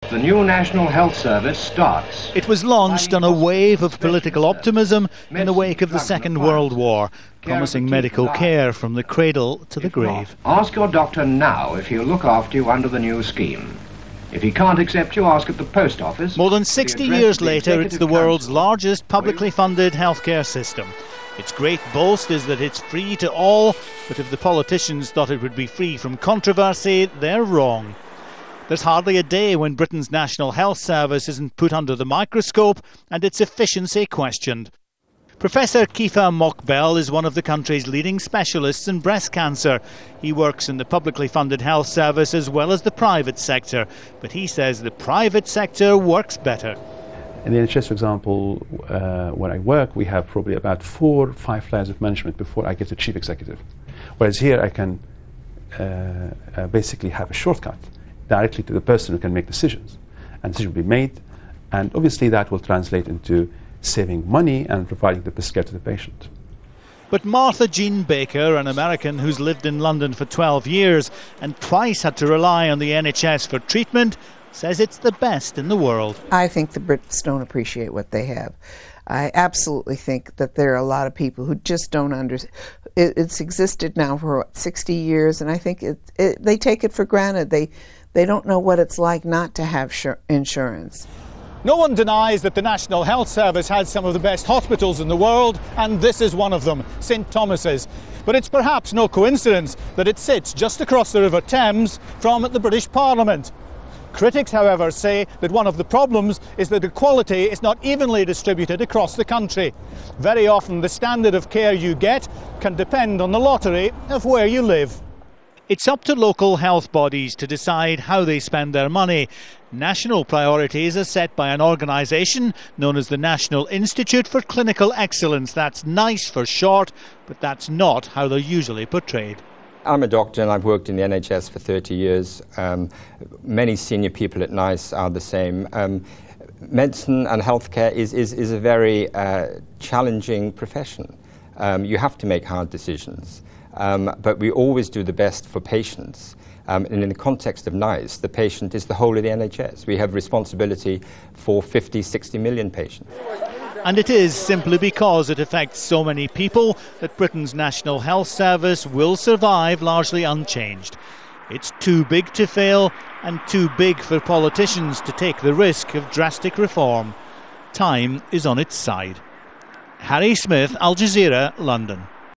the new National Health Service starts. It was launched on a wave of political optimism in the wake of the Second World War, promising medical care from the cradle to the grave. Ask your doctor now if he'll look after you under the new scheme. If he can't accept you, ask at the post office. More than 60 years later, it's the world's largest publicly funded healthcare system. Its great boast is that it's free to all, but if the politicians thought it would be free from controversy, they're wrong. There's hardly a day when Britain's National Health Service isn't put under the microscope and its efficiency questioned. Professor Kiefer Mokbel is one of the country's leading specialists in breast cancer. He works in the publicly funded health service as well as the private sector, but he says the private sector works better. In the NHS, for example, where I work, we have probably about 4 or 5 layers of management before I get to chief executive. Whereas here I can basically have a shortcut directly to the person who can make decisions. And decisions will be made, and obviously that will translate into saving money and providing the best care to the patient. But Martha Jean Baker, an American who's lived in London for 12 years and twice had to rely on the NHS for treatment, says it's the best in the world. I think the Brits don't appreciate what they have. I absolutely think that there are a lot of people who just don't understand. It's existed now for 60 years, and I think they take it for granted. They don't know what it's like not to have insurance. No one denies that the National Health Service has some of the best hospitals in the world, and this is one of them, St Thomas's. But it's perhaps no coincidence that it sits just across the River Thames from the British Parliament. Critics, however, say that one of the problems is that the quality is not evenly distributed across the country. Very often the standard of care you get can depend on the lottery of where you live. It's up to local health bodies to decide how they spend their money. National priorities are set by an organisation known as the National Institute for Clinical Excellence. That's NICE for short, but that's not how they're usually portrayed. I'm a doctor and I've worked in the NHS for 30 years. Many senior people at NICE are the same. Medicine and healthcare is a very challenging profession. You have to make hard decisions. But we always do the best for patients. And in the context of NICE, the patient is the whole of the NHS. We have responsibility for 50, 60 million patients. And it is simply because it affects so many people that Britain's National Health Service will survive largely unchanged. It's too big to fail and too big for politicians to take the risk of drastic reform. Time is on its side. Harry Smith, Al Jazeera, London.